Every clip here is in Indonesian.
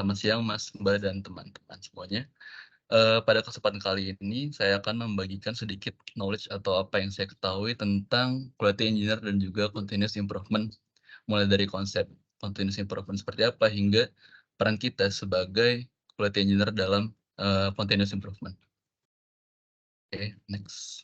Selamat siang Mas, Mbak, dan teman-teman semuanya. Pada kesempatan kali ini saya akan membagikan sedikit knowledge atau apa yang saya ketahui tentang quality engineer dan juga continuous improvement, mulai dari konsep continuous improvement seperti apa hingga peran kita sebagai quality engineer dalam, continuous improvement. Oke, next.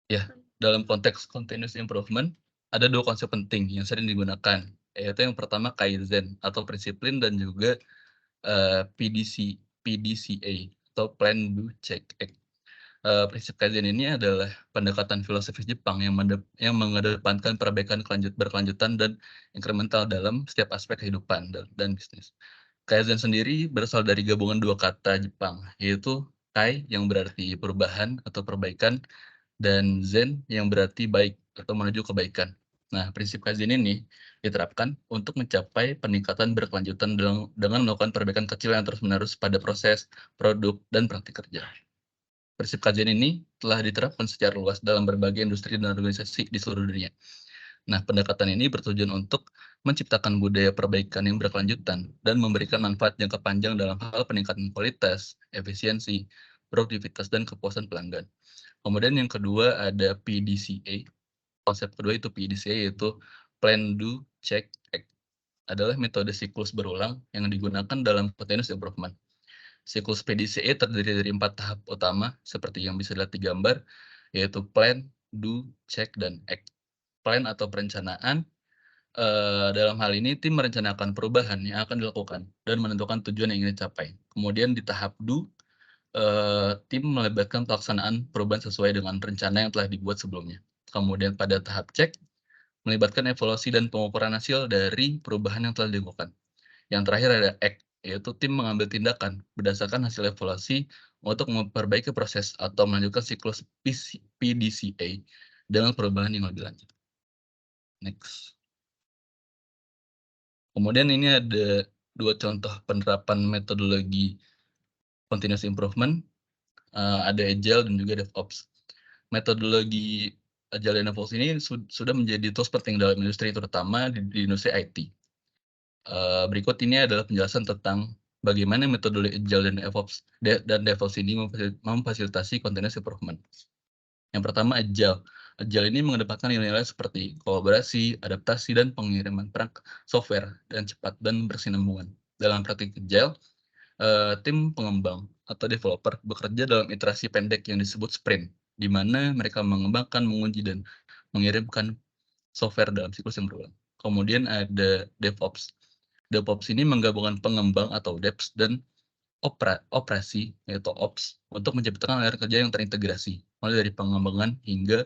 Ya, dalam konteks continuous improvement, ada 2 konsep penting yang sering digunakan, yaitu yang pertama Kaizen atau disiplin dan juga PDCA atau Plan, Do, Check, Act. Prinsip Kaizen ini adalah pendekatan filosofis Jepang yang mengedepankan perbaikan berkelanjutan dan incremental dalam setiap aspek kehidupan dan bisnis. Kaizen sendiri berasal dari gabungan 2 kata Jepang, yaitu Kai yang berarti perubahan atau perbaikan, dan Zen yang berarti baik atau menuju kebaikan. Nah, prinsip Kaizen ini diterapkan untuk mencapai peningkatan berkelanjutan dengan melakukan perbaikan kecil yang terus-menerus pada proses, produk, dan praktik kerja. Prinsip Kaizen ini telah diterapkan secara luas dalam berbagai industri dan organisasi di seluruh dunia. Nah, pendekatan ini bertujuan untuk menciptakan budaya perbaikan yang berkelanjutan dan memberikan manfaat jangka panjang dalam hal peningkatan kualitas, efisiensi, produktivitas, dan kepuasan pelanggan. Kemudian yang kedua ada PDCA. Konsep kedua itu PDCA, yaitu Plan, Do, Check, Act. Adalah metode siklus berulang yang digunakan dalam continuous improvement. Siklus PDCA terdiri dari 4 tahap utama seperti yang bisa dilihat di gambar, yaitu Plan, Do, Check, dan Act. Plan atau perencanaan, dalam hal ini tim merencanakan perubahan yang akan dilakukan dan menentukan tujuan yang ingin dicapai. Kemudian di tahap Do, tim melibatkan pelaksanaan perubahan sesuai dengan rencana yang telah dibuat sebelumnya. Kemudian pada tahap cek, melibatkan evaluasi dan pengukuran hasil dari perubahan yang telah dilakukan. Yang terakhir ada act, yaitu tim mengambil tindakan berdasarkan hasil evaluasi untuk memperbaiki proses atau melanjutkan siklus PDCA dengan perubahan yang lebih lanjut. Next. Kemudian ini ada 2 contoh penerapan metodologi continuous improvement, ada Agile dan juga DevOps. Metodologi Agile dan DevOps ini sudah menjadi tools penting dalam industri, terutama di industri IT. Berikut ini adalah penjelasan tentang bagaimana metodologi Agile dan DevOps ini memfasilitasi continuous improvement. Yang pertama Agile. Agile ini mengedepankan nilai-nilai seperti kolaborasi, adaptasi, dan pengiriman perangkat software dan cepat dan berkesinambungan. Dalam praktik Agile, tim pengembang atau developer bekerja dalam iterasi pendek yang disebut sprint, di mana mereka mengembangkan, menguji, dan mengirimkan software dalam siklus yang berulang. Kemudian ada DevOps. DevOps ini menggabungkan pengembang atau devs dan operasi yaitu Ops untuk menciptakan layar kerja yang terintegrasi, mulai dari pengembangan hingga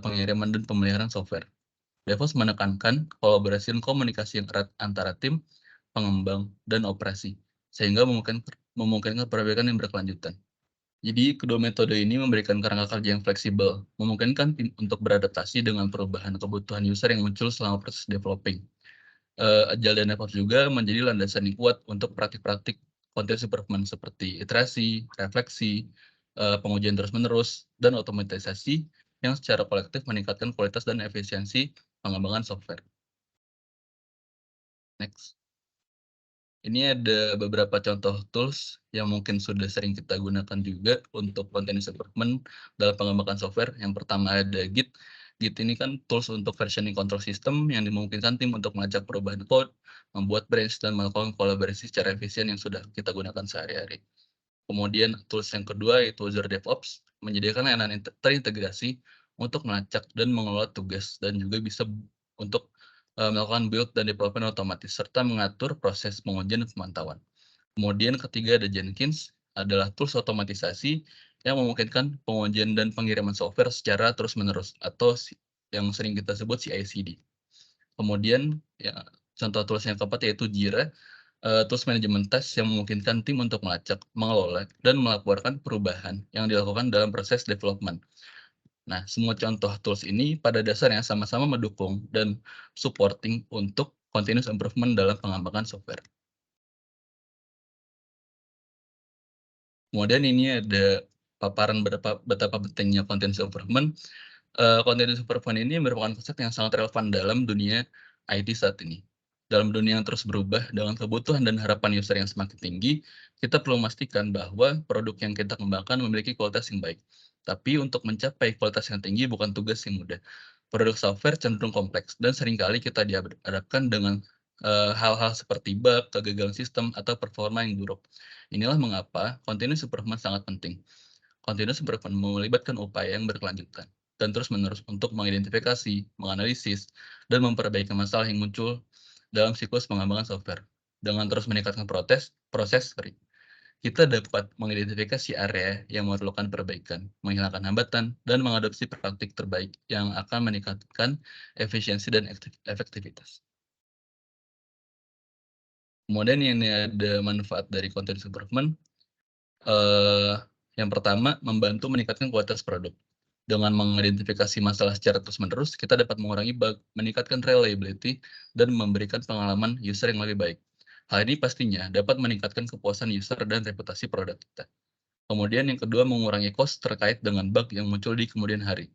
pengiriman dan pemeliharaan software. DevOps menekankan kolaborasi dan komunikasi yang erat antara tim, pengembang, dan operasi, sehingga memungkinkan perbaikan yang berkelanjutan. Jadi kedua metode ini memberikan kerangka kerja yang fleksibel, memungkinkan tim untuk beradaptasi dengan perubahan kebutuhan user yang muncul selama proses developing. Agile dan DevOps juga menjadi landasan yang kuat untuk praktik-praktik continuous improvement seperti iterasi, refleksi, pengujian terus-menerus, dan otomatisasi yang secara kolektif meningkatkan kualitas dan efisiensi pengembangan software. Next. Ini ada beberapa contoh tools yang mungkin sudah sering kita gunakan juga untuk continuous improvement dalam pengembangan software. Yang pertama ada Git. Git ini kan tools untuk versioning control system yang dimungkinkan tim untuk melacak perubahan code, membuat branch, dan melakukan kolaborasi secara efisien yang sudah kita gunakan sehari-hari. Kemudian tools yang kedua yaitu Azure DevOps, menyediakan layanan terintegrasi untuk melacak dan mengelola tugas dan juga bisa untuk melakukan build dan development otomatis serta mengatur proses pengujian dan pemantauan. Kemudian ketiga ada Jenkins, adalah tools otomatisasi yang memungkinkan pengujian dan pengiriman software secara terus-menerus atau yang sering kita sebut CI/CD. Kemudian ya, contoh tools yang keempat yaitu Jira, tools manajemen tes yang memungkinkan tim untuk melacak, mengelola, dan melaporkan perubahan yang dilakukan dalam proses development. Nah, semua contoh tools ini pada dasarnya sama-sama mendukung dan supporting untuk continuous improvement dalam pengembangan software. Kemudian ini ada paparan betapa pentingnya continuous improvement. Continuous improvement ini merupakan konsep yang sangat relevan dalam dunia IT saat ini. Dalam dunia yang terus berubah dengan kebutuhan dan harapan user yang semakin tinggi, kita perlu memastikan bahwa produk yang kita kembangkan memiliki kualitas yang baik. Tapi untuk mencapai kualitas yang tinggi bukan tugas yang mudah. Produk software cenderung kompleks dan seringkali kita dihadapkan dengan hal-hal seperti bug, kegagalan sistem, atau performa yang buruk. Inilah mengapa continuous improvement sangat penting. Continuous improvement melibatkan upaya yang berkelanjutan dan terus-menerus untuk mengidentifikasi, menganalisis, dan memperbaiki masalah yang muncul dalam siklus pengembangan software. Dengan terus meningkatkan proses, kita dapat mengidentifikasi area yang memerlukan perbaikan, menghilangkan hambatan, dan mengadopsi praktik terbaik yang akan meningkatkan efisiensi dan efektivitas. Kemudian ini ada manfaat dari continuous improvement. Eee, yang pertama, membantu meningkatkan kualitas produk. Dengan mengidentifikasi masalah secara terus-menerus, kita dapat mengurangi bug, meningkatkan reliability, dan memberikan pengalaman user yang lebih baik. Hal ini pastinya dapat meningkatkan kepuasan user dan reputasi produk kita. Kemudian yang kedua, mengurangi cost terkait dengan bug yang muncul di kemudian hari.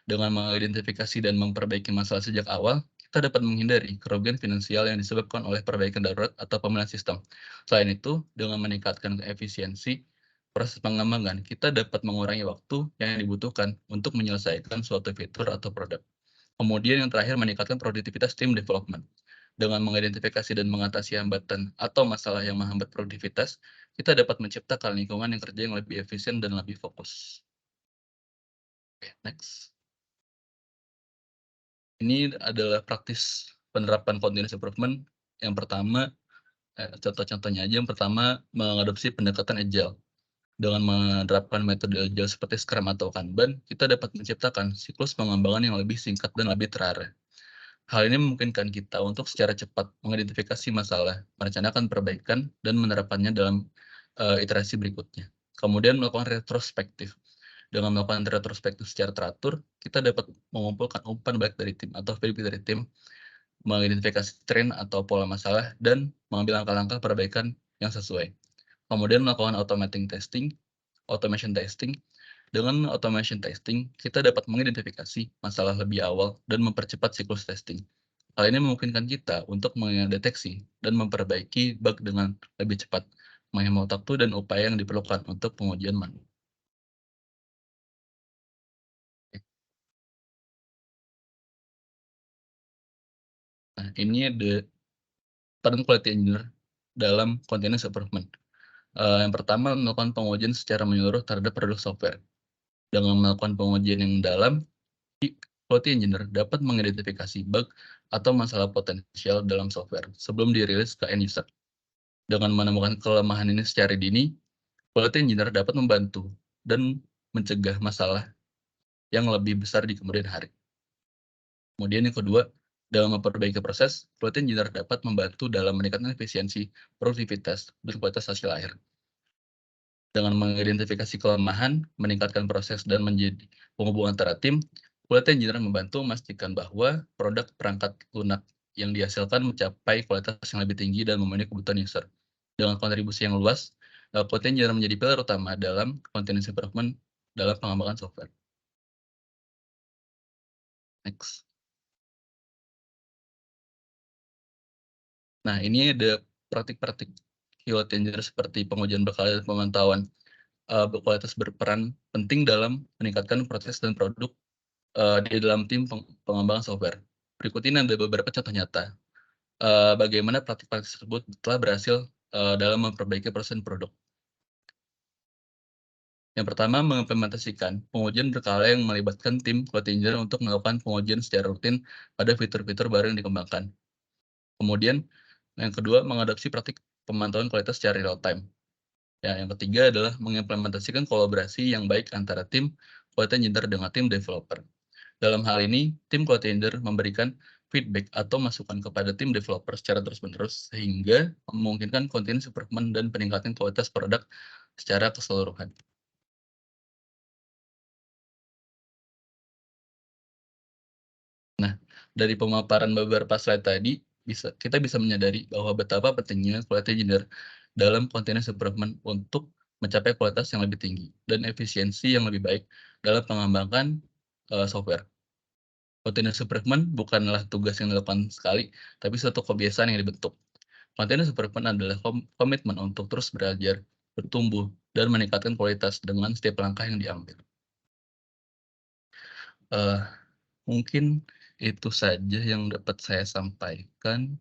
Dengan mengidentifikasi dan memperbaiki masalah sejak awal, kita dapat menghindari kerugian finansial yang disebabkan oleh perbaikan darurat atau pemulihan sistem. Selain itu, dengan meningkatkan efisiensi proses pengembangan, kita dapat mengurangi waktu yang dibutuhkan untuk menyelesaikan suatu fitur atau produk. Kemudian yang terakhir, meningkatkan produktivitas tim development. Dengan mengidentifikasi dan mengatasi hambatan atau masalah yang menghambat produktivitas, kita dapat menciptakan lingkungan yang kerja yang lebih efisien dan lebih fokus. Oke, next. Ini adalah praktis penerapan continuous improvement. Yang pertama, contoh-contohnya aja, yang pertama mengadopsi pendekatan agile. Dengan menerapkan metode agile seperti Scrum atau Kanban, kita dapat menciptakan siklus pengembangan yang lebih singkat dan lebih terarah. Hal ini memungkinkan kita untuk secara cepat mengidentifikasi masalah, merencanakan perbaikan, dan menerapkannya dalam iterasi berikutnya. Kemudian melakukan retrospektif. Dengan melakukan retrospektif secara teratur, kita dapat mengumpulkan umpan balik dari tim atau feedback dari tim, mengidentifikasi tren atau pola masalah, dan mengambil langkah-langkah perbaikan yang sesuai. Kemudian melakukan automation testing. Dengan automation testing, kita dapat mengidentifikasi masalah lebih awal dan mempercepat siklus testing. Hal ini memungkinkan kita untuk mendeteksi dan memperbaiki bug dengan lebih cepat, menghemat waktu dan upaya yang diperlukan untuk pengujian manual. Nah, ini ada peran quality engineer dalam continuous improvement. Yang pertama, melakukan pengujian secara menyeluruh terhadap produk software. Dengan melakukan pengujian yang mendalam, quality engineer dapat mengidentifikasi bug atau masalah potensial dalam software sebelum dirilis ke end user. Dengan menemukan kelemahan ini secara dini, quality engineer dapat membantu dan mencegah masalah yang lebih besar di kemudian hari. Kemudian yang kedua, dalam memperbaiki proses, quality engineer dapat membantu dalam meningkatkan efisiensi, produktivitas, dan kualitas hasil akhir. Dengan mengidentifikasi kelemahan, meningkatkan proses, dan menjadi penghubung antara tim, quality engineer membantu memastikan bahwa produk perangkat lunak yang dihasilkan mencapai kualitas yang lebih tinggi dan memenuhi kebutuhan user. Dengan kontribusi yang luas, quality engineer menjadi pilar utama dalam continuous improvement dalam pengembangan software. Next. Nah, ini ada praktik-praktik quality engineer seperti pengujian berkala dan pemantauan berkualitas berperan penting dalam meningkatkan proses dan produk di dalam tim pengembangan software. Berikut ini ada beberapa contoh nyata, bagaimana praktik-praktik tersebut telah berhasil dalam memperbaiki proses produk. Yang pertama, mengimplementasikan pengujian berkala yang melibatkan tim quality engineer untuk melakukan pengujian secara rutin pada fitur-fitur baru yang dikembangkan. Kemudian, yang kedua, mengadopsi praktik pemantauan kualitas secara real time. Ya, yang ketiga adalah mengimplementasikan kolaborasi yang baik antara tim quality engineer dengan tim developer. Dalam hal ini, tim quality engineer memberikan feedback atau masukan kepada tim developer secara terus-menerus sehingga memungkinkan continuous improvement dan peningkatan kualitas produk secara keseluruhan. Nah, dari pemaparan beberapa slide tadi, kita bisa menyadari bahwa betapa pentingnya quality engineer dalam continuous improvement untuk mencapai kualitas yang lebih tinggi dan efisiensi yang lebih baik dalam pengembangan software. Continuous improvement bukanlah tugas yang dilakukan sekali, tapi suatu kebiasaan yang dibentuk. Continuous improvement adalah komitmen untuk terus belajar, bertumbuh, dan meningkatkan kualitas dengan setiap langkah yang diambil. Eee, Mungkin itu saja yang dapat saya sampaikan.